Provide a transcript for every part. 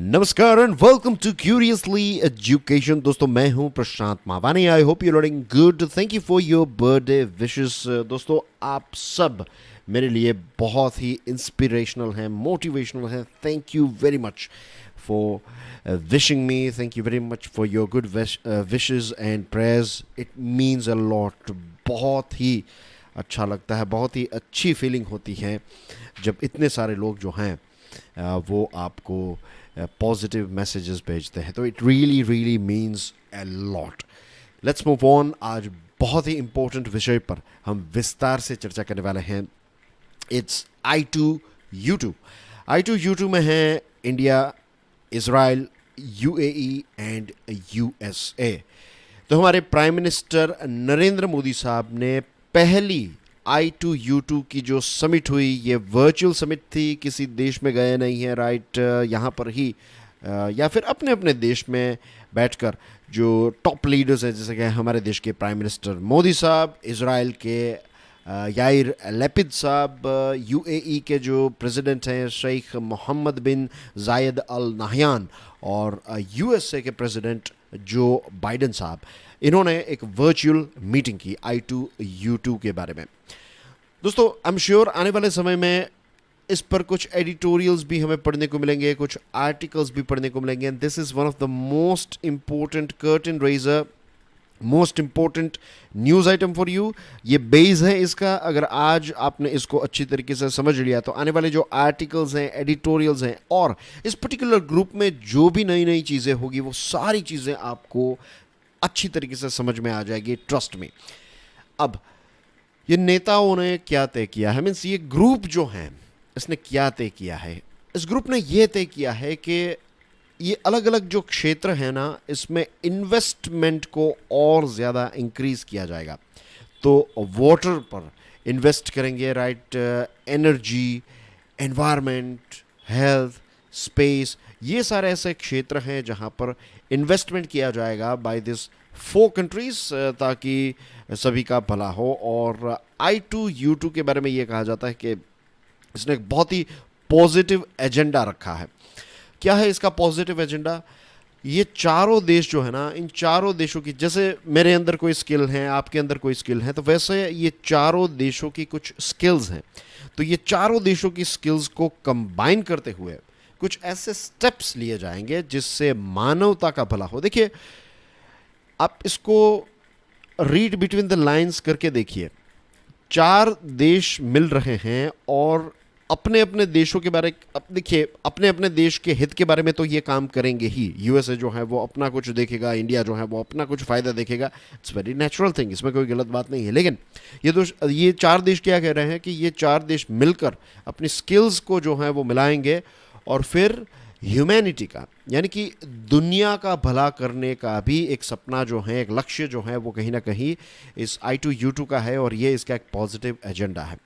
नमस्कार and welcome to curiously education. दोस्तों मैं हूं Prashant Mavani. I hope you learning good. Thank you for your birthday wishes. दोस्तों आप सब मेरे लिए बहुत ही इंस्पिरेशनल हैं, मोटिवेशनल हैं। Thank you very much for wishing me. Thank you very much for your good wishes and prayers. It means a lot. बहुत ही अच्छा लगता है, बहुत ही अच्छी फीलिंग होती है जब इतने सारे लोग जो हैं वो आपको पॉजिटिव मैसेजेस भेजते हैं। तो it really really means a lot. Let's move on. आज बहुत ही इंपॉर्टेंट विषय पर हम विस्तार से चर्चा करने वाले हैं। It's I2U2। I2U2 में है India, Israel, UAE and USA। तो हमारे प्राइम मिनिस्टर नरेंद्र मोदी साहब ने पहली I2U2 की जो समिट हुई, ये वर्चुअल समिट थी, किसी देश में गए नहीं हैं, राइट। यहाँ पर ही या फिर अपने अपने देश में बैठकर जो टॉप लीडर्स हैं, जैसे कि हमारे देश के प्राइम मिनिस्टर मोदी साहब, इजराइल के याइर लैपिड साहब, UAE के जो प्रेसिडेंट हैं शेख मोहम्मद बिन जायद अल नाहयान, और USA के प्रेसिडेंट जो बाइडन साहब, इन्होंने एक वर्चुअल मीटिंग की I2U2 के बारे में। दोस्तों आई एम श्योर आने वाले समय में इस पर कुछ एडिटोरियल्स भी हमें पढ़ने को मिलेंगे, कुछ आर्टिकल्स भी पढ़ने को मिलेंगे। And this is one of the most important curtain raiser, most important news item for you. ये बेस है इसका। अगर आज आपने इसको अच्छी तरीके से समझ लिया तो आने वाले जो आर्टिकल्स हैं, एडिटोरियल्स हैं, और इस पर्टिकुलर ग्रुप में जो भी नई नई चीज़ें होगी, वो सारी चीज़ें आपको अच्छी तरीके से समझ में आ जाएगी, ट्रस्ट में। अब ये नेताओं ने क्या तय किया है, मीन्स ये ग्रुप जो है इसने क्या तय किया है। इस ग्रुप ने ये तय किया है कि ये अलग अलग जो क्षेत्र है ना, इसमें इन्वेस्टमेंट को और ज़्यादा इंक्रीज किया जाएगा। तो वाटर पर इन्वेस्ट करेंगे, right, energy, environment, health, space, ये सारे ऐसे क्षेत्र हैं जहाँ पर इन्वेस्टमेंट किया जाएगा बाय दिस 4 कंट्रीज, ताकि सभी का भला हो। और I2U2 के बारे में ये कहा जाता है कि इसने एक बहुत ही पॉजिटिव एजेंडा रखा है। क्या है इसका पॉजिटिव एजेंडा? ये चारों देश जो है ना, इन चारों देशों की, जैसे मेरे अंदर कोई स्किल है, आपके अंदर कोई स्किल है, तो वैसे ये चारों देशों की कुछ स्किल्स हैं। तो ये चारों देशों की स्किल्स को कंबाइन करते हुए कुछ ऐसे स्टेप्स लिए जाएंगे जिससे मानवता का भला हो। देखिए, आप इसको रीड बिटवीन द लाइंस करके देखिए। 4 देश मिल रहे हैं और अपने अपने देशों के बारे, अब देखिए, अपने अपने देश के हित के बारे में तो ये काम करेंगे ही। USA जो है वो अपना कुछ देखेगा, इंडिया जो है वो अपना कुछ फ़ायदा देखेगा। इट्स वेरी नेचुरल थिंग, इसमें कोई गलत बात नहीं है। लेकिन ये 4 देश क्या कह रहे हैं कि ये 4 देश मिलकर अपनी स्किल्स को जो है वो मिलाएंगे और फिर ह्यूमैनिटी का, यानी कि दुनिया का भला करने का भी एक सपना जो है, एक लक्ष्य जो है, वो कहीं ना कहीं इस I2U2 का है, और ये इसका एक पॉजिटिव एजेंडा है।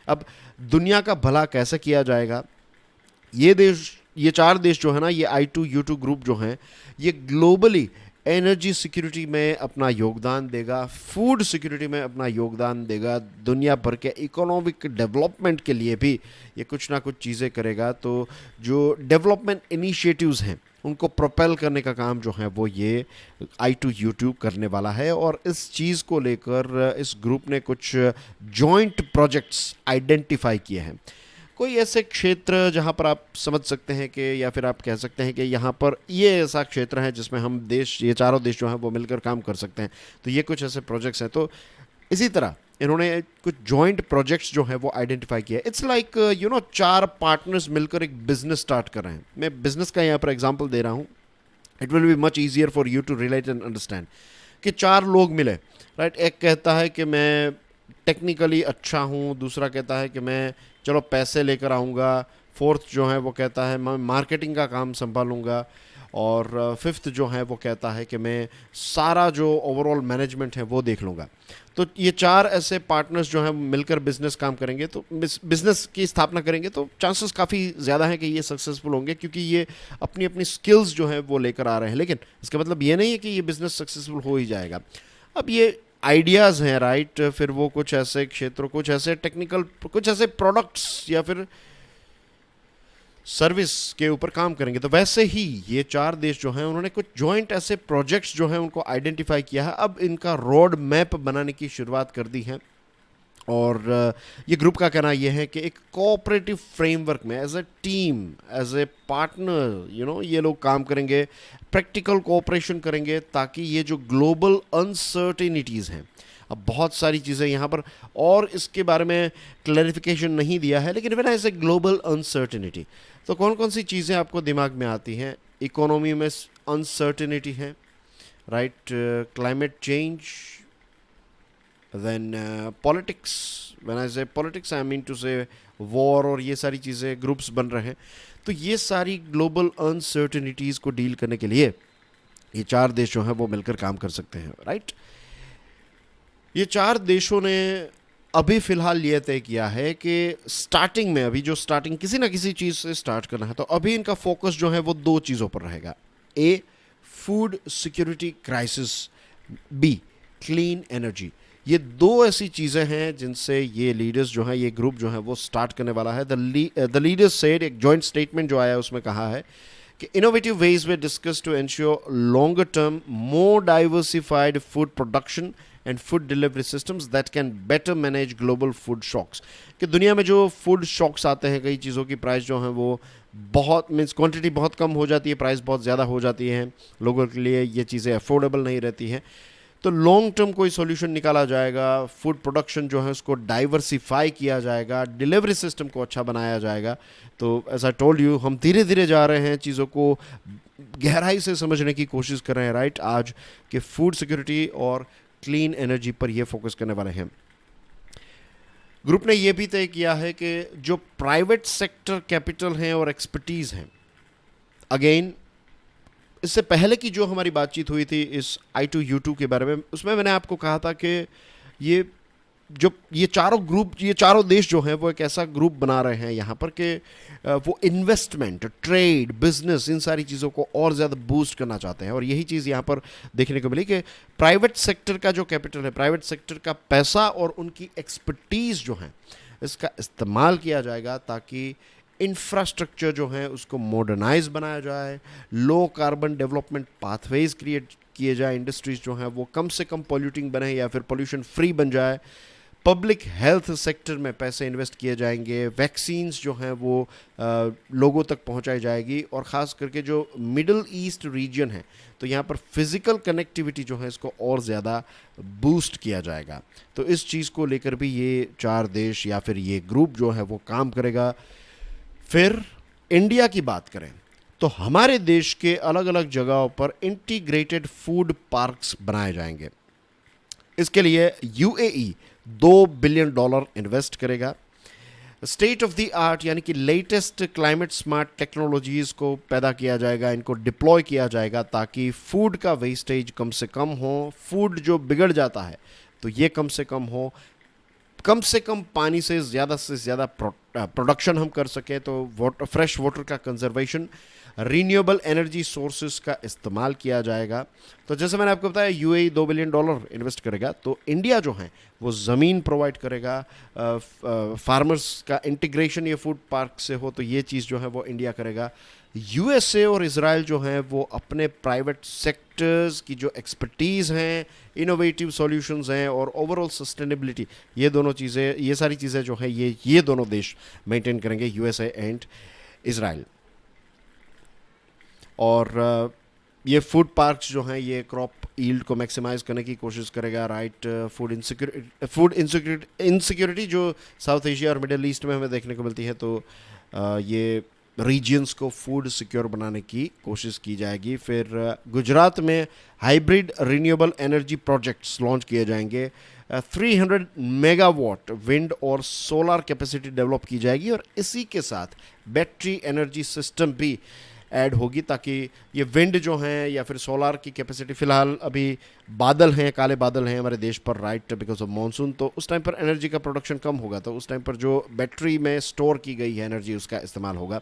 अब दुनिया का भला कैसे किया जाएगा? ये 4 देश जो है ना, ये I2U2 ग्रुप जो हैं, ये ग्लोबली एनर्जी सिक्योरिटी में अपना योगदान देगा, फूड सिक्योरिटी में अपना योगदान देगा, दुनिया भर के इकोनॉमिक डेवलपमेंट के लिए भी ये कुछ ना कुछ चीज़ें करेगा। तो जो डेवलपमेंट इनिशिएटिव्स हैं उनको प्रोपेल करने का काम जो है वो ये I2U2 करने वाला है। और इस चीज़ को लेकर इस ग्रुप ने कुछ जॉइंट प्रोजेक्ट्स आइडेंटिफाई किए हैं। कोई ऐसे क्षेत्र जहाँ पर आप समझ सकते हैं कि, या फिर आप कह सकते हैं कि यहाँ पर ये ऐसा क्षेत्र है जिसमें हम देश, ये चारों देश जो हैं वो मिलकर काम कर सकते हैं। तो ये कुछ ऐसे प्रोजेक्ट्स हैं। तो इसी तरह इन्होंने कुछ जॉइंट प्रोजेक्ट्स जो हैं वो आइडेंटिफाई किया। इट्स लाइक 4 पार्टनर्स मिलकर एक बिजनेस स्टार्ट कर रहे हैं। मैं बिजनेस का यहाँ पर एग्जाम्पल दे रहा हूँ। It will be much easier for you to relate and understand कि 4 लोग मिले, राइट। एक कहता है कि मैं टेक्निकली अच्छा हूँ, दूसरा कहता है कि मैं चलो पैसे लेकर आऊँगा, फोर्थ जो है वो कहता है मैं मार्केटिंग का काम संभालूंगा, और फिफ्थ जो है वो कहता है कि मैं सारा जो ओवरऑल मैनेजमेंट है वो देख लूँगा। तो ये 4 ऐसे पार्टनर्स जो हैं मिलकर बिजनेस काम करेंगे, तो बिजनेस की स्थापना करेंगे, तो चांसेस काफ़ी ज़्यादा हैं कि ये सक्सेसफुल होंगे, क्योंकि ये अपनी अपनी स्किल्स जो है वो लेकर आ रहे हैं। लेकिन इसका मतलब ये नहीं है कि ये बिज़नेस सक्सेसफुल हो ही जाएगा। अब ये आइडियाज़ हैं, राइट। फिर वो कुछ ऐसे क्षेत्रों, कुछ ऐसे टेक्निकल, कुछ ऐसे प्रोडक्ट्स या फिर सर्विस के ऊपर काम करेंगे। तो वैसे ही ये 4 देश जो हैं उन्होंने कुछ जॉइंट ऐसे प्रोजेक्ट्स जो हैं उनको आइडेंटिफाई किया है, अब इनका रोड मैप बनाने की शुरुआत कर दी है। और ये ग्रुप का कहना यह है कि एक कोऑपरेटिव फ्रेमवर्क में as a team, as a partner ये लोग काम करेंगे, प्रैक्टिकल कोऑपरेशन करेंगे, ताकि ये जो ग्लोबल अनसर्टेनिटीज़ हैं, अब बहुत सारी चीज़ें यहाँ पर और इसके बारे में क्लैरिफिकेशन नहीं दिया है, लेकिन व्हेन आई से ग्लोबल अनसर्टेनिटी तो कौन कौन सी चीज़ें आपको दिमाग में आती हैं? इकोनॉमी में अनसर्टेनिटी है, right, climate change, then politics, when I say politics I mean to say war, और ये सारी चीज़ें ग्रुप्स बन रहे हैं। तो ये सारी ग्लोबल अनसर्टेनिटीज़ को डील करने के लिए ये 4 देश जो हैं वो मिलकर काम कर सकते हैं, राइट। ये 4 देशों ने अभी फ़िलहाल ये तय किया है कि स्टार्टिंग में, अभी जो स्टार्टिंग किसी ना किसी चीज़ से स्टार्ट करना है, तो अभी इनका फोकस जो है वो 2 चीज़ों पर रहेगा। A, food security crisis, B, clean energy. ये 2 ऐसी चीज़ें हैं जिनसे ये लीडर्स जो हैं, ये ग्रुप जो है वो स्टार्ट करने वाला है। द लीडर्स सेड, एक जॉइंट स्टेटमेंट जो आया है उसमें कहा है कि innovative ways we discuss to ensure longer term more diversified food production and food delivery systems that can better manage global food shocks. कि दुनिया में जो फूड शॉक्स आते हैं, कई चीज़ों की प्राइस जो हैं वो बहुत मीन्स क्वांटिटी बहुत कम हो जाती है, प्राइस बहुत ज़्यादा हो जाती है, लोगों के लिए ये चीज़ें अफोर्डेबल नहीं रहती हैं। तो लॉन्ग टर्म कोई सॉल्यूशन निकाला जाएगा, फूड प्रोडक्शन जो है उसको डाइवर्सिफाई किया जाएगा, डिलीवरी सिस्टम को अच्छा बनाया जाएगा। तो एज आई टोल्ड यू, हम धीरे धीरे जा रहे हैं, चीज़ों को गहराई से समझने की कोशिश कर रहे हैं, राइट, आज कि फूड सिक्योरिटी और क्लीन एनर्जी पर ये फोकस करने वाले हैं। ग्रुप ने यह भी तय किया है कि जो प्राइवेट सेक्टर कैपिटल हैं और एक्सपर्टीज़ हैं, अगेन इससे पहले की जो हमारी बातचीत हुई थी इस I2U2 के बारे में, उसमें मैंने आपको कहा था कि ये चारों ग्रुप, ये चारों देश जो हैं वो एक ऐसा ग्रुप बना रहे हैं यहाँ पर कि वो इन्वेस्टमेंट, ट्रेड, बिजनेस, इन सारी चीज़ों को और ज़्यादा बूस्ट करना चाहते हैं। और यही चीज़ यहाँ पर देखने को मिली कि प्राइवेट सेक्टर का जो कैपिटल है, प्राइवेट सेक्टर का पैसा और उनकी एक्सपर्टीज़ जो है, इसका इस्तेमाल किया जाएगा ताकि इंफ्रास्ट्रक्चर जो है उसको मॉडर्नाइज बनाया जाए, low carbon development pathways create किए जाए, इंडस्ट्रीज जो हैं वो कम से कम पॉल्यूटिंग बने या फिर पॉल्यूशन फ्री बन जाए, पब्लिक हेल्थ सेक्टर में पैसे इन्वेस्ट किए जाएंगे, वैक्सीन्स जो हैं वो लोगों तक पहुंचाई जाएगी, और ख़ास करके जो मिडल ईस्ट रीजन है तो यहाँ पर फिज़िकल कनेक्टिविटी जो है इसको और ज़्यादा बूस्ट किया जाएगा। तो इस चीज़ को लेकर भी ये 4 देश या फिर ये ग्रुप जो है वो काम करेगा। फिर इंडिया की बात करें तो हमारे देश के अलग अलग जगहों पर इंटीग्रेटेड फूड पार्क्स बनाए जाएंगे। इसके लिए यूएई $2 बिलियन इन्वेस्ट करेगा। स्टेट ऑफ द आर्ट यानी कि लेटेस्ट क्लाइमेट स्मार्ट टेक्नोलॉजीज़ को पैदा किया जाएगा, इनको डिप्लॉय किया जाएगा ताकि फूड का वेस्टेज कम से कम हो, फूड जो बिगड़ जाता है तो ये कम से कम पानी से ज़्यादा प्रोडक्शन हम कर सकें, तो फ्रेश वाटर का कंजर्वेशन, रीन्यूएबल एनर्जी सोर्सेज का इस्तेमाल किया जाएगा। तो जैसे मैंने आपको बताया यूएई $2 बिलियन इन्वेस्ट करेगा, तो इंडिया जो है वो ज़मीन प्रोवाइड करेगा, फार्मर्स का इंटीग्रेशन ये फूड पार्क से हो तो ये चीज़ जो है वो इंडिया करेगा। यूएसए और इज़राइल जो हैं वो अपने प्राइवेट सेक्टर्स की जो एक्सपर्टीज़ हैं, इनोवेटिव सॉल्यूशंस हैं और ओवरऑल सस्टेनेबिलिटी, ये दोनों चीज़ें, ये सारी चीज़ें जो है ये दोनों देश मेंटेन करेंगे, यूएसए एंड इज़राइल। और ये फूड पार्क्स जो हैं ये क्रॉप यील्ड को मैक्सिमाइज करने की कोशिश करेगा, राइट। फूड इनसिक्योरिटी जो साउथ एशिया और मिडिल ईस्ट में हमें देखने को मिलती है, तो ये रीजन्स को फूड सिक्योर बनाने की कोशिश की जाएगी। फिर गुजरात में hybrid renewable energy projects launch किए जाएंगे, 300 मेगावाट विंड और सोलर कैपेसिटी डेवलप की जाएगी, और इसी के साथ बैटरी एनर्जी सिस्टम भी ऐड होगी ताकि ये विंड जो हैं या फिर सोलार की कैपेसिटी, फ़िलहाल अभी बादल हैं, काले बादल हैं हमारे देश पर, राइट, बिकॉज ऑफ मानसून, तो उस टाइम पर एनर्जी का प्रोडक्शन कम होगा, तो उस टाइम पर जो बैटरी में स्टोर की गई है एनर्जी उसका इस्तेमाल होगा।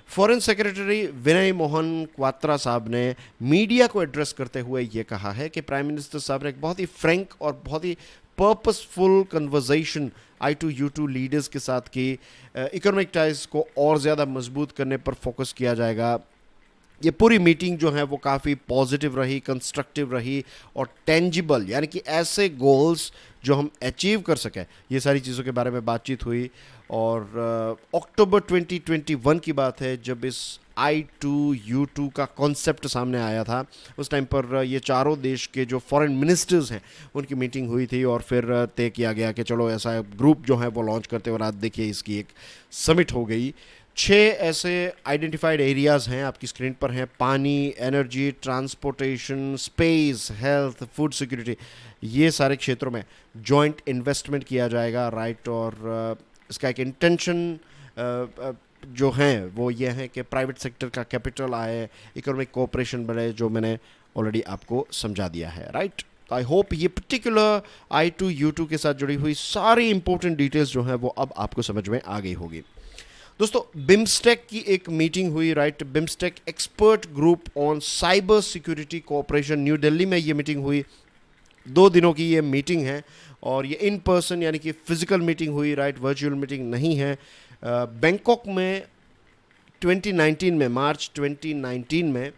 फॉरेन सेक्रेटरी विनय मोहन क्वात्रा साहब ने मीडिया को एड्रेस करते हुए ये कहा है कि प्राइम मिनिस्टर साहब ने एक बहुत ही फ्रैंक और बहुत ही पर्पसफुल कन्वर्सेशन I2U2 लीडर्स के साथ की इकोनॉमिक टाइज को और ज़्यादा मजबूत करने पर फोकस किया जाएगा। ये पूरी मीटिंग जो है वो काफ़ी पॉजिटिव रही, कंस्ट्रक्टिव रही और टेंजिबल, यानी कि ऐसे गोल्स जो हम अचीव कर सकें, ये सारी चीज़ों के बारे में बातचीत हुई। और अक्टूबर 2021 की बात है जब इस I2U2 का कॉन्सेप्ट सामने आया था। उस टाइम पर ये चारों देश के जो फॉरेन मिनिस्टर्स हैं उनकी मीटिंग हुई थी और फिर तय किया गया कि चलो ऐसा ग्रुप जो है वो लॉन्च करते हैं, और आज देखिए इसकी एक समिट हो गई। 6 ऐसे आइडेंटिफाइड एरियाज़ हैं, आपकी स्क्रीन पर हैं: पानी, energy, transportation, space, health, food security. ये सारे क्षेत्रों में जॉइंट इन्वेस्टमेंट किया जाएगा, राइट। और इसका एक इंटेंशन जो हैं वो ये है कि प्राइवेट सेक्टर का कैपिटल आए, इकोनॉमिक कोऑपरेशन बढ़े, जो मैंने ऑलरेडी आपको समझा दिया है, राइट। आई होप ये पर्टिकुलर I2U2 के साथ जुड़ी हुई सारी इंपॉर्टेंट डिटेल्स जो हैं वो अब आपको समझ में आ गई होगी। दोस्तों, बिम्स्टेक की एक मीटिंग हुई, right. BIMSTEC expert group on cyber security cooperation, new Delhi में ये मीटिंग हुई। 2 दिनों की ये मीटिंग है और ये इन पर्सन यानी कि फिजिकल मीटिंग हुई, राइट, वर्चुअल मीटिंग नहीं है। बैंकॉक में 2019 में, मार्च 2019 में,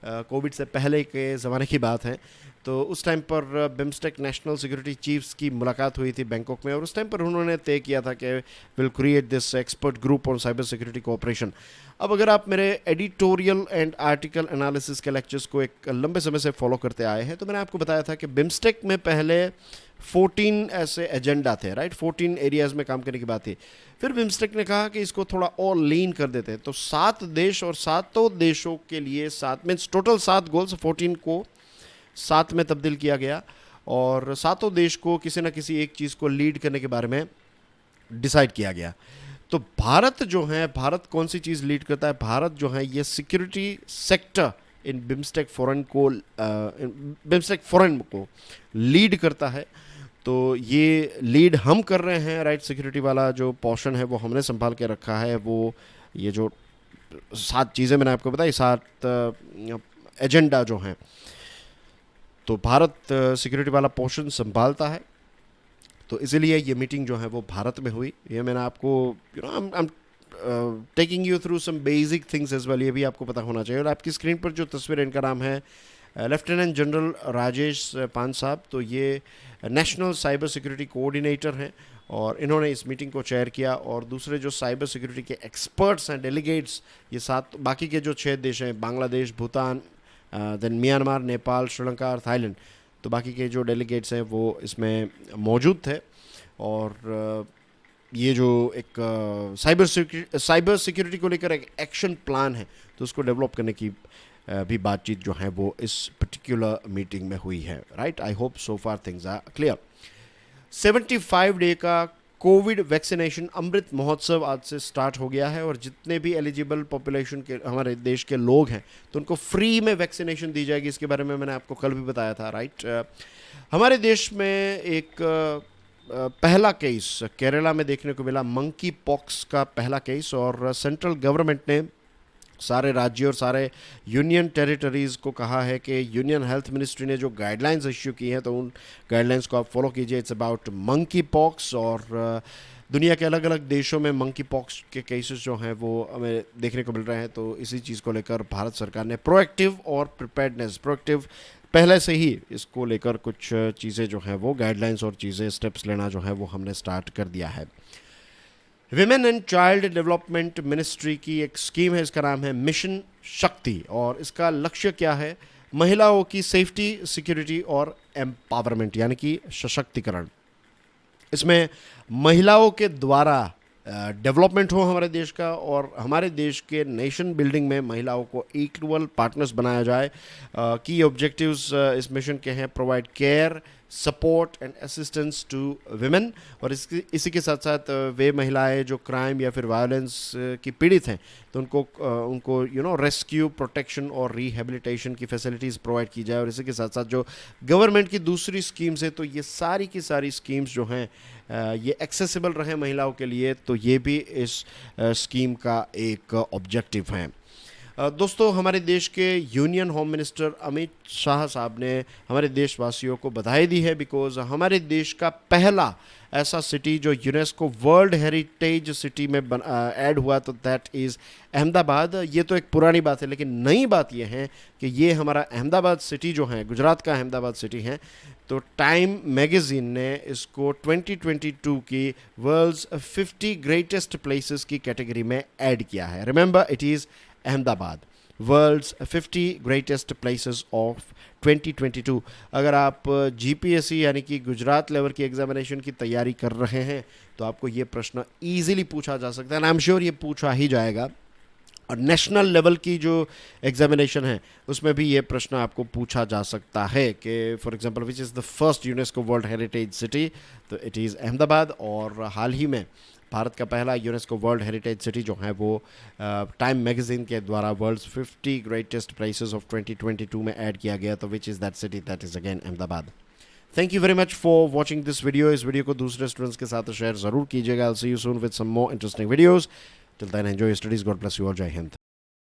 कोविड से पहले के ज़माने की बात है, तो उस टाइम पर बिम्स्टेक नेशनल सिक्योरिटी चीफ्स की मुलाकात हुई थी बैंकॉक में, और उस टाइम पर उन्होंने तय किया था कि will create this expert group on cyber security cooperation. अब अगर आप मेरे एडिटोरियल एंड आर्टिकल एनालिसिस के लेक्चर्स को एक लंबे समय से फॉलो करते आए हैं, तो मैंने आपको बताया था कि बिम्स्टेक में पहले 14 ऐसे एजेंडा थे, राइट। 14 एरियाज़ में काम करने की बात थी। फिर बिम्स्टेक ने कहा कि इसको थोड़ा और लीन कर देते हैं, तो 7 देश और 7 देशों के लिए 7 मीन्स टोटल 7 गोल्स, 14 को 7 में तब्दील किया गया, और 7 देश को किसी न किसी एक चीज़ को लीड करने के बारे में डिसाइड किया गया। तो भारत जो है, भारत कौन सी चीज़ लीड करता है? भारत जो है ये security sector in BIMSTEC forum को लीड करता है। तो ये लीड हम कर रहे हैं, राइट। सिक्योरिटी वाला जो पोर्शन है वो हमने संभाल के रखा है। वो ये जो 7 चीज़ें मैंने आपको बताई, 7 एजेंडा जो हैं, तो भारत सिक्योरिटी वाला पोर्शन संभालता है। तो इसीलिए ये मीटिंग जो है वो भारत में हुई। ये मैंने आपको I am taking you through some basic things as well, ये भी आपको पता होना चाहिए। और आपकी स्क्रीन पर जो तस्वीर है, इनका नाम है लेफ्टिनेंट जनरल राजेश पान साहब। तो ये नेशनल साइबर सिक्योरिटी कोऑर्डिनेटर हैं और इन्होंने इस मीटिंग को चेयर किया। और दूसरे जो साइबर सिक्योरिटी के एक्सपर्ट्स हैं, डेलीगेट्स, ये 7 बाकी के जो 6 देश हैं, बांग्लादेश, भूटान, देन म्यांमार, नेपाल, श्रीलंका और थाईलैंड, तो बाकी के जो डेलीगेट्स हैं वो इसमें मौजूद थे। और ये जो एक साइबर सिक्योरिटी को लेकर एक एक्शन प्लान है, तो उसको डेवलप करने की भी बातचीत जो है वो इस पर्टिकुलर मीटिंग में हुई है, right. I hope so far things are clear. 75 day का कोविड वैक्सीनेशन अमृत महोत्सव आज से स्टार्ट हो गया है, और जितने भी एलिजिबल पॉपुलेशन के हमारे देश के लोग हैं तो उनको फ्री में वैक्सीनेशन दी जाएगी। इसके बारे में मैंने आपको कल भी बताया था, राइट। हमारे देश में एक पहला केस केरला में देखने को मिला, मंकी पॉक्स का पहला केस, और सेंट्रल गवर्नमेंट ने सारे राज्यों और सारे यूनियन टेरिटरीज़ को कहा है कि यूनियन हेल्थ मिनिस्ट्री ने जो गाइडलाइंस इश्यू की हैं तो उन गाइडलाइंस को आप फॉलो कीजिए। It's about monkey pox. और दुनिया के अलग अलग देशों में मंकी पॉक्स के केसेस जो हैं वो हमें देखने को मिल रहे हैं। तो इसी चीज़ को लेकर भारत सरकार ने प्रोएक्टिव और प्रिपेयर्डनेस, प्रोएक्टिव पहले से ही इसको लेकर कुछ चीज़ें जो हैं वो गाइडलाइंस और चीज़ें स्टेप्स लेना जो है वो हमने स्टार्ट कर दिया है। Women and child development ministry की एक स्कीम है, इसका नाम है मिशन शक्ति, और इसका लक्ष्य क्या है? महिलाओं की सेफ्टी, सिक्योरिटी और एम्पावरमेंट, यानी कि सशक्तिकरण। इसमें महिलाओं के द्वारा डेवलपमेंट हो हमारे देश का, और हमारे देश के नेशन बिल्डिंग में महिलाओं को इक्वल पार्टनर्स बनाया जाए। की ऑब्जेक्टिव्स इस मिशन के हैं: provide care, support and assistance to women, और इसी के साथ साथ वे महिलाएं जो क्राइम या फिर वायलेंस की पीड़ित हैं तो उनको रेस्क्यू, प्रोटेक्शन और रिहेबिलिटेशन की फैसिलिटीज़ प्रोवाइड की जाए। और इसी के साथ साथ जो गवर्नमेंट की दूसरी स्कीम्स है, तो ये सारी की सारी स्कीम्स जो हैं ये एक्सेसिबल रहे महिलाओं के लिए, तो ये भी इस स्कीम का एक ऑब्जेक्टिव है। दोस्तों, हमारे देश के union home minister Amit Shah साहब ने हमारे देशवासियों को बधाई दी है बिकॉज हमारे देश का पहला ऐसा सिटी जो यूनेस्को वर्ल्ड हेरिटेज सिटी में ऐड हुआ तो दैट इज़ अहमदाबाद। ये तो एक पुरानी बात है, लेकिन नई बात ये है कि ये हमारा अहमदाबाद सिटी जो है, गुजरात का अहमदाबाद सिटी है, तो टाइम मैगज़ीन ने इसको 2022 की वर्ल्ड्स 50 ग्रेटेस्ट प्लेसेस की कैटेगरी में ऐड किया है। Remember, it is Ahmedabad, world's 50 greatest places of 2022। अगर आप जीपीएससी यानी कि गुजरात लेवल की एग्जामिनेशन की तैयारी कर रहे हैं तो आपको ये प्रश्न ईजिली पूछा जा सकता है, एंड आई एम श्योर ये पूछा ही जाएगा। और नेशनल लेवल की जो एग्जामिनेशन है उसमें भी ये प्रश्न आपको पूछा जा सकता है कि for example which is the first UNESCO world heritage city, तो इट इज़ अहमदाबाद। और हाल ही में भारत का पहला यूनेस्को वर्ल्ड हेरिटेज सिटी जो है वो टाइम मैगज़ीन के द्वारा वर्ल्ड्स 50 ग्रेटेस्ट प्लेसेस ऑफ 2022 में ऐड किया गया, तो which is that city, that is again Ahmedabad. Thank you very much for watching this video. इस वीडियो को दूसरे स्टूडेंट्स के साथ शेयर ज़रूर कीजिएगा। I will see you soon with some more interesting videos. Till then enjoy your studies. God bless you all. जय हिंद।